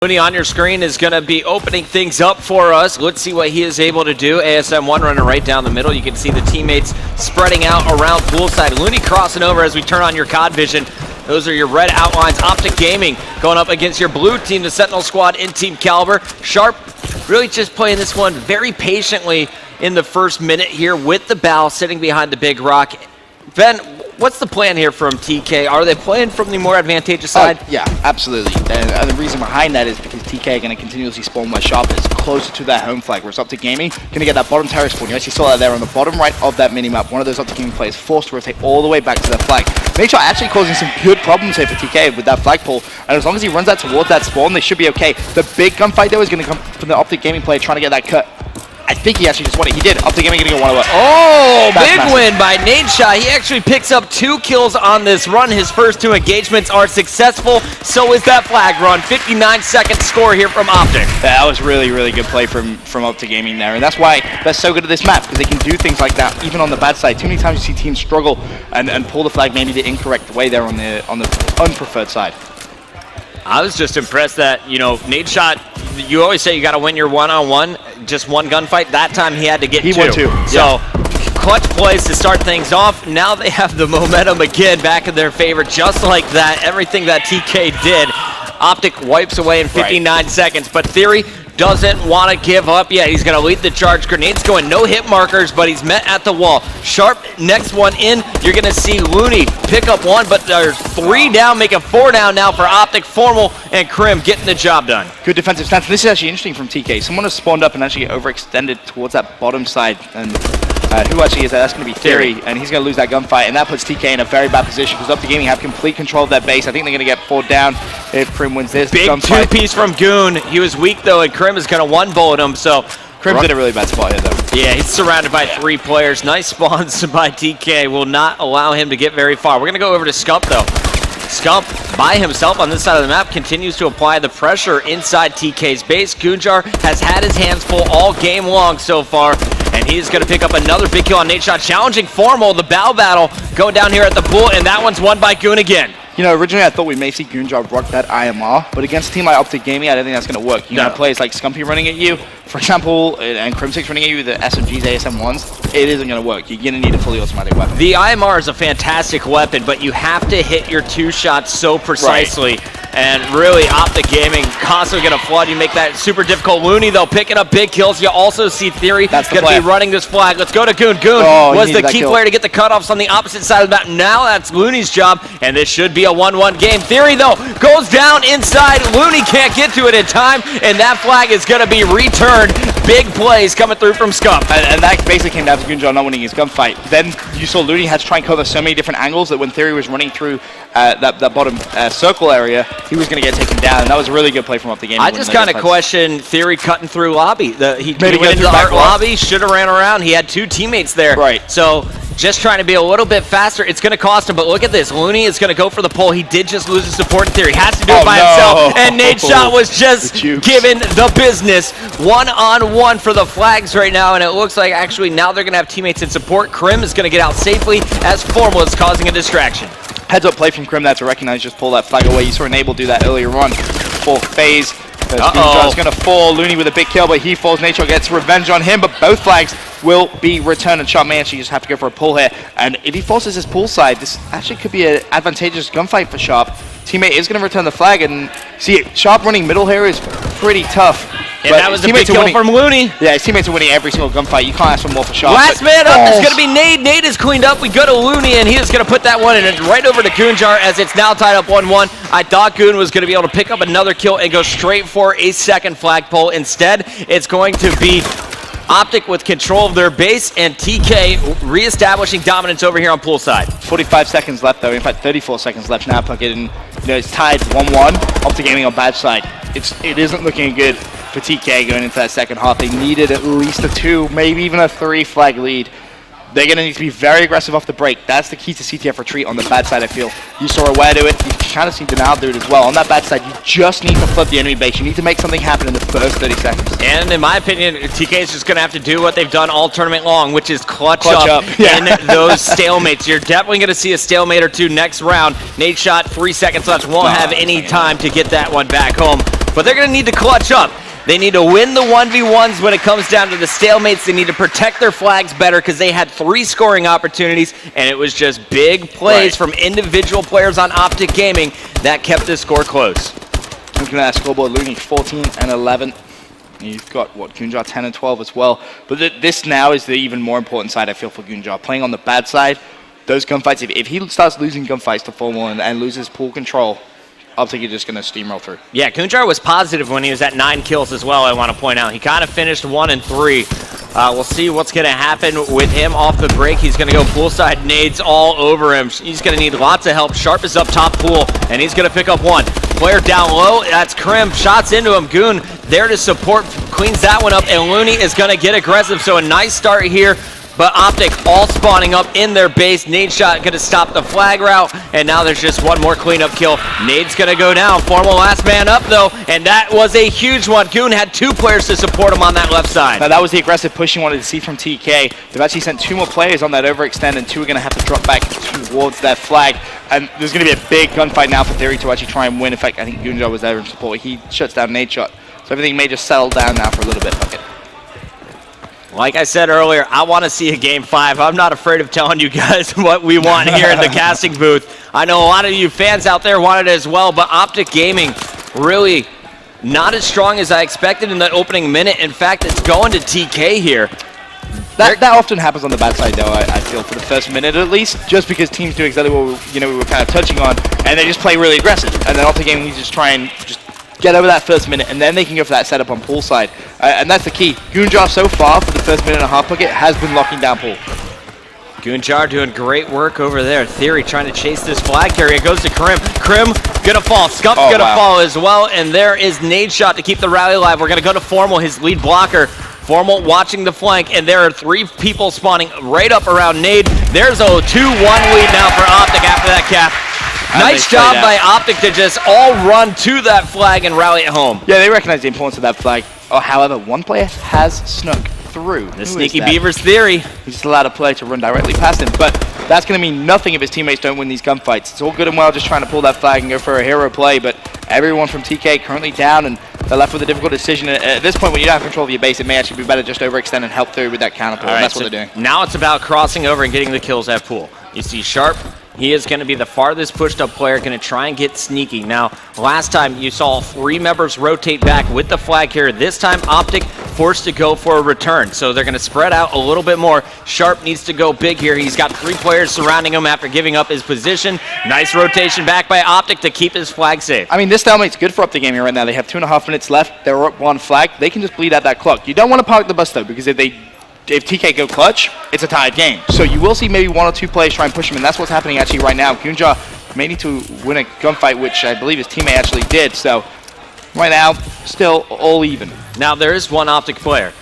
Looney on your screen is going to be opening things up for us. Let's see what he is able to do. ASM1 running right down the middle. You can see the teammates spreading out around poolside. Looney crossing over as we turn on your COD vision. Those are your red outlines. OpTic Gaming going up against your blue team, the Sentinel Squad in Team Caliber. Sharp really just playing this one very patiently in the first minute here with the bow sitting behind the big rock. Ben, what's the plan here from TK? Are they playing from the more advantageous side? Yeah, absolutely. And the reason behind that is because TK are going to continuously spawn where Sharp is closer to that home flag, whereas OpTic Gaming going to get that bottom terrace spawn. You actually saw that there on the bottom right of that minimap. One of those OpTic Gaming players forced to rotate all the way back to their flag. Nature actually causing some good problems here for TK with that flagpole, and as long as he runs that towards that spawn, they should be okay. The big gunfight though is going to come from the OpTic Gaming player trying to get that cut. I think he actually just won it. He did. OpTic Gaming going to go 1-0. Oh, big win by Nadeshot. He actually picks up 2 kills on this run. His first 2 engagements are successful. So is that flag run. 59-second score here from OpTic. That was really, really good play from OpTic Gaming there. And that's why they're so good at this map, because they can do things like that, even on the bad side. Too many times you see teams struggle and pull the flag maybe the incorrect way there on the unpreferred side. I was just impressed that, you know, Nadeshot, you always say you got to win your one-on-one, just one gunfight. That time he had to get 2. He won 2. So, clutch plays to start things off. Now they have the momentum again back in their favor, just like that. Everything that TK did, OpTic wipes away in 59 seconds. But Theory doesn't want to give up yet. He's going to lead the charge. Grenades going, no hit markers, but he's met at the wall. Sharp, next one in. You're going to see Looney pick up 1, but there's 3 down, making 4 down now for OpTic. Formal and Krim getting the job done. Good defensive stance. This is actually interesting from TK. Someone has spawned up and actually overextended towards that bottom side. And who actually is that? That's going to be Theory, and he's going to lose that gunfight, and that puts TK in a very bad position because OpTic Gaming have complete control of that base. I think they're going to get 4 down if Krim wins this. Big 2-piece from Goon. He was weak though, and Krim is going to 1-bullet him. So Krim's in a really bad spot here though. Yeah, he's surrounded by 3 players. Nice spawns by TK. Will not allow him to get very far. We're going to go over to Scump though. Scump by himself on this side of the map continues to apply the pressure inside TK's base. Goonjar has had his hands full all game long so far, and he's going to pick up another big kill on Nadeshot. Challenging Formal, the bow battle going down here at the pool, and that one's won by Goon again. You know, originally I thought we may see Goonjar rock that IMR, but against a team like OpTic Gaming, I don't think that's going to work. You know, players like Scumpy running at you, for example, and Crim6 running at you, the SMGs, ASM1s, it isn't going to work. You're going to need a fully automatic weapon. The IMR is a fantastic weapon, but you have to hit your 2 shots so precisely. And really, OpTic Gaming constantly going to flood you, make that super difficult. Looney, though, picking up big kills. You also see Theory going to be running this flag. Let's go to Goon. Goon was the key player to get the cutoffs on the opposite side of the map. Now that's Looney's job, and this should be a 1-1 game. Theory, though, goes down inside. Looney can't get to it in time, and that flag is going to be returned. Big plays coming through from Scump. And that basically came down to Goonjar not winning his gunfight. Then you saw Looney had to try and cover so many different angles that when Theory was running through that bottom circle area, he was going to get taken down, and that was a really good play from OpTic Gaming. I just kind of question Theory cutting through lobby. He went into the art lobby, should have ran around. He had 2 teammates there. Right. So just trying to be a little bit faster. It's going to cost him, but look at this. Looney is going to go for the pull. He did just lose his support in Theory. Has to do it by himself, and Nadeshot was just given the business. 1-on-1 for the flags right now, and it looks like actually now they're going to have teammates in support. Krim is going to get out safely as Formal is causing a distraction. Heads up play from Krim there to recognize, just pull that flag away. You saw Enable do that earlier on. 4th phase. Goonjar's going to fall. Looney with a big kill, but he falls. Nature gets revenge on him, but both flags will be returned, and Sharp may actually just have to go for a pull here. And if he forces his pull side, this actually could be an advantageous gunfight for Sharp. Teammate is going to return the flag, and see, Sharp running middle here is pretty tough. And that was a big kill from Looney. Yeah, his teammates are winning every single gunfight. You can't ask for more for Sharp. Last man up is going to be Nade. Nade is cleaned up. We go to Looney, and he is going to put that one in right over to Goonjar as it's now tied up 1-1. I thought Goon was going to be able to pick up another kill and go straight for a second flagpole. Instead, it's going to be OpTic with control of their base, and TK reestablishing dominance over here on poolside. 45 seconds left, though. In fact, 34 seconds left now. It's tied 1-1. OpTic Gaming on bad side. It isn't looking good for TK going into that second half. They needed at least a 2, maybe even a 3 flag lead. They're going to need to be very aggressive off the break. That's the key to CTF Retreat on the bad side, I feel. You saw Aware do it. You kind of seen Denial do it as well. On that bad side, you just need to flood the enemy base. You need to make something happen in the first 30 seconds. And in my opinion, TK is just going to have to do what they've done all tournament long, which is clutch up. In those stalemates. You're definitely going to see a stalemate or 2 next round. Nadeshot, 3 seconds left. Won't have any time to get that one back home. but they're going to need to clutch up. They need to win the 1v1s when it comes down to the stalemates. They need to protect their flags better because they had 3 scoring opportunities, and it was just big plays from individual players on OpTic Gaming that kept this score close. Looking at that scoreboard, Looney 14 and 11. You've got, what, Goonjar 10 and 12 as well. But this now is the even more important side, I feel, for Goonjar. Playing on the bad side, those gunfights, if he starts losing gunfights to Formal and loses pool control, OpTic is just going to steamroll through. Yeah, Goonjar was positive when he was at 9 kills as well, I want to point out. He kind of finished 1 and 3. We'll see what's going to happen with him off the break. He's going to go poolside, nades all over him. He's going to need lots of help. Sharp is up top pool, and he's going to pick up 1. Player down low, that's Krim. Shots into him. Goon there to support, cleans that one up, and Looney is going to get aggressive. So a nice start here, but OpTic all spawning up in their base. Nade shot going to stop the flag route, and now there's just 1 more cleanup kill. Nade's going to go down. Formal last man up, though, and that was a huge one. Goon had 2 players to support him on that left side. Now, that was the aggressive push you wanted to see from TK. They've actually sent 2 more players on that overextend, and 2 are going to have to drop back towards that flag. And there's going to be a big gunfight now for Theory to actually try and win. In fact, I think Goonjar was there in support. He shuts down Nade shot. So everything may just settle down now for a little bit. Okay. Like I said earlier, I want to see a Game 5. I'm not afraid of telling you guys what we want here in the casting booth. I know a lot of you fans out there want it as well, but OpTic Gaming really not as strong as I expected in the opening minute. In fact, it's going to TK here. That often happens on the bad side, though, I feel, for the first minute at least, just because teams do exactly what we were kind of touching on, and they just play really aggressive. And then OpTic Gaming, he's just try and just get over that first minute, and then they can go for that setup on poolside. And that's the key. Goonjar so far for the first minute and a half bucket has been locking down pool. Goonjar doing great work over there. Theory trying to chase this flag carrier. It goes to Krim. Krim gonna fall. Scump's gonna fall as well, and there is Nade shot to keep the rally alive. We're gonna go to Formal, his lead blocker. Formal watching the flank, and there are 3 people spawning right up around Nade. There's a 2-1 lead now for OpTic after that cap. Nice job by OpTic to just all run to that flag and rally it home. Yeah, they recognize the importance of that flag. Oh, however, 1 player has snuck through. The Sneaky Beavers Theory. He's just allowed a player to run directly past him, but that's going to mean nothing if his teammates don't win these gunfights. It's all good and well just trying to pull that flag and go for a hero play, but everyone from TK currently down, and they're left with a difficult decision. At this point, when you don't have control of your base, it may actually be better just overextend and help through with that counter pull, and that's what they're doing. Now it's about crossing over and getting the kills at pool. You see Sharp. He is going to be the farthest pushed up player, going to try and get sneaky. Now, last time you saw 3 members rotate back with the flag carrier. This time, OpTic forced to go for a return. So they're going to spread out a little bit more. Sharp needs to go big here. He's got 3 players surrounding him after giving up his position. Nice rotation back by OpTic to keep his flag safe. I mean, this stalemate's good for OpTic Gaming right now. They have 2.5 minutes left. They're up 1 flag. They can just bleed out that clock. You don't want to park the bus, though, because if TK go clutch, it's a tied game. So you will see maybe 1 or 2 players try and push him, and that's what's happening actually right now. Goonjar may need to win a gunfight, which I believe his teammate actually did. So right now, still all even. Now there is 1 OpTic player.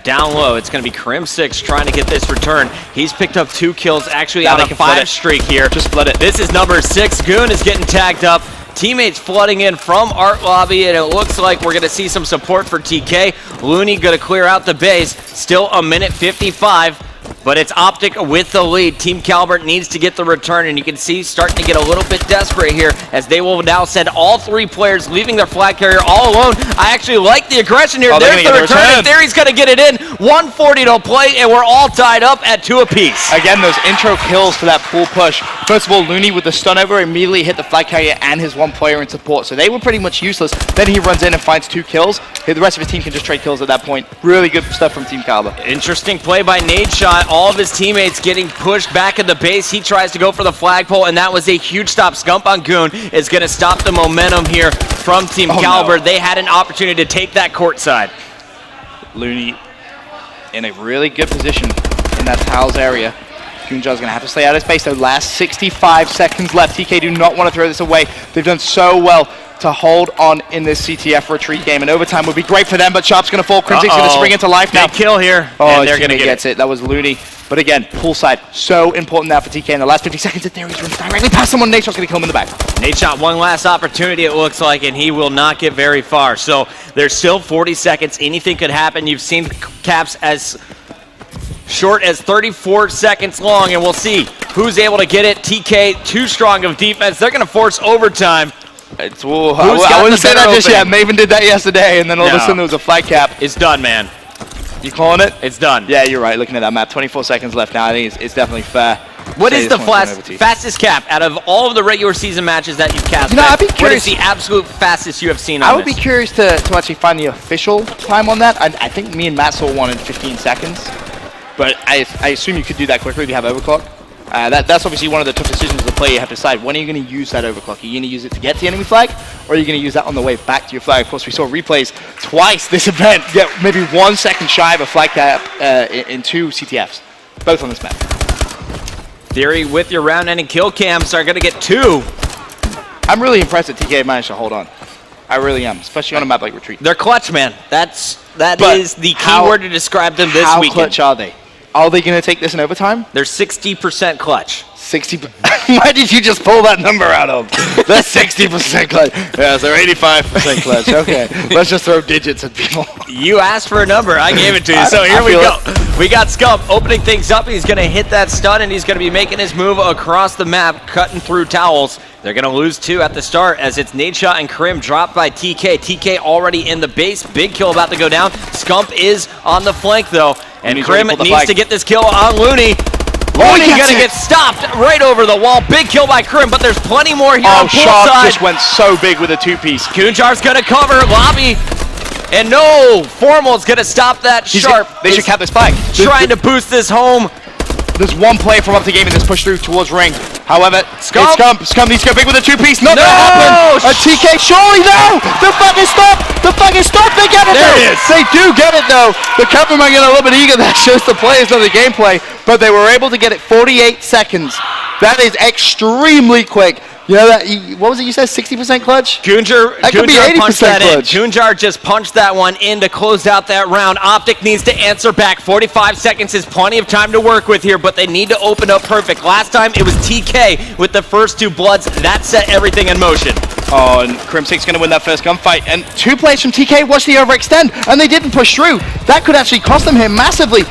Down low, it's going to be Krim6 trying to get this return. He's picked up 2 kills, actually on a 5 streak here. Just split it. This is number 6. Goon is getting tagged up. Teammates flooding in from Art Lobby, and it looks like we're going to see some support for TK. Looney going to clear out the base. Still a minute 55, but it's OpTic with the lead. Team Calvert needs to get the return, and you can see starting to get a little bit desperate here as they will now send all 3 players leaving their flag carrier all alone. I actually like the aggression here. There's the return, and Theory's going to get it in. 140 to play, and we're all tied up at 2 apiece. Again, those intro kills to that pool push. First of all, Looney with the stun over immediately hit the flag carrier and his 1 player in support, so they were pretty much useless. Then he runs in and finds 2 kills. The rest of his team can just trade kills at that point. Really good stuff from Team Caliber. Interesting play by Nade shot. All of his teammates getting pushed back at the base. He tries to go for the flagpole, and that was a huge stop. Scump on Goon is going to stop the momentum here from Team Caliber. No. They had an opportunity to take that court side. Looney in a really good position in that tiles area. Goonjar's going to have to stay out of space, though. Last 65 seconds left. TK do not want to throw this away. They've done so well to hold on in this CTF Retreat game, and overtime would be great for them, but Sharp's going to fall. Crimson's going to spring into life now. Big kill here. Oh, they're going to get it. That was Looney. But again, poolside, so important now for TK. In the last 50 seconds, Theory's runs directly past someone. Nade shot's going to kill him in the back. Nade shot 1 last opportunity, it looks like, and he will not get very far. So there's still 40 seconds. Anything could happen. You've seen caps as short as 34 seconds long, and we'll see who's able to get it. TK, too strong of defense. They're going to force overtime. I wouldn't say that just yet. Maven did that yesterday, and then all of a sudden there was a flag cap. It's done, man. You calling it? It's done. Yeah, you're right. Looking at that map, 24 seconds left now. I think it's definitely fair. What is the fastest cap out of all of the regular season matches that you've cast? You know, I'd be curious. What is the absolute fastest you have seen on I would be curious to actually find the official time on that. I think me and Matt saw one in 15 seconds. But I assume you could do that quickly if you have overclock. That's obviously one of the tough decisions as a player. You have to decide, when are you going to use that overclock? Are you going to use it to get to the enemy flag, or are you going to use that on the way back to your flag? Of course, we saw replays twice this event get maybe 1 second shy of a flag cap in 2 CTFs, both on this map. Theory with your round-ending kill cams are going to get 2. I'm really impressed that TK managed to hold on. I really am, especially on a map like Retreat. They're clutch, man. That is the key word to describe them this weekend. How clutch are they? Are they going to take this in overtime? They're 60% clutch. 60. Why did you just pull that number out of? That's 60% clutch. Yeah, so 85% clutch. Okay, let's just throw digits at people. You asked for a number. I gave it to you. So here we go. We got Scump opening things up. He's going to hit that stun, and he's going to be making his move across the map, cutting through towels. They're going to lose 2 at the start as it's Nadeshot and Krim dropped by TK. TK already in the base. Big kill about to go down. Scump is on the flank, though. And Krim needs to get this kill on Looney. Looney going to get stopped right over the wall. Big kill by Krim, but there's plenty more here on Shark poolside. Just went so big with a 2-piece. Kunjar's going to cover. Lobby. And no, Formal's going to stop that Sharp. They should cap this flag. Trying to boost this home. There's one play from OpTic Gaming that's pushed through towards ring. However, Scump needs to go big with a 2-piece. Not gonna happen. A TK, surely no! The fucking stop! The fucking stop! They get it though! They do get it though! The cameraman getting a little bit eager. That shows the players know the gameplay. But they were able to get it 48 seconds. That is extremely quick. You know that? What was it you said? 60% clutch? Kunjar punched that in. Kunjar just punched that one in to close out that round. OpTic needs to answer back. 45 seconds is plenty of time to work with here, but they need to open up perfect. Last time it was TK with the first 2 bloods. That set everything in motion. Oh, and Crimsic's going to win that first gunfight. And 2 plays from TK watched the overextend, and they didn't push through. That could actually cost them here massively.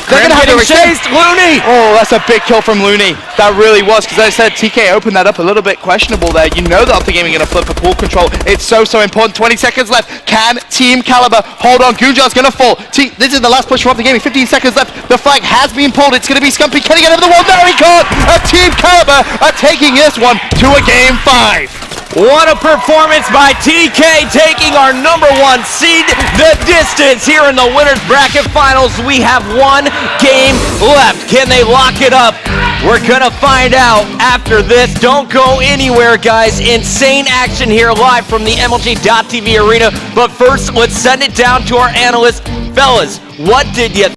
They're going to have to chased. Looney! Oh, that's a big kill from Looney. That really was, because as I said, TK opened that up a little bit questionable there. You know that OpTic Gaming going to flip for pool control. It's so important. 20 seconds left. Can Team Caliber hold on? Gunjar's going to fall. This is the last push for OpTic Gaming. 15 seconds left. The flag has been pulled. It's going to be Scumpy. Can he get over the wall? No, he can't. Team Caliber are taking this one to a game 5. What a performance by TK, taking our #1 seed the distance here in the winners bracket finals. We have 1 game left. Can they lock it up? We're gonna find out after this. Don't go anywhere, guys. Insane action here live from the MLG.TV arena. But first, let's send it down to our analysts. Fellas, what did you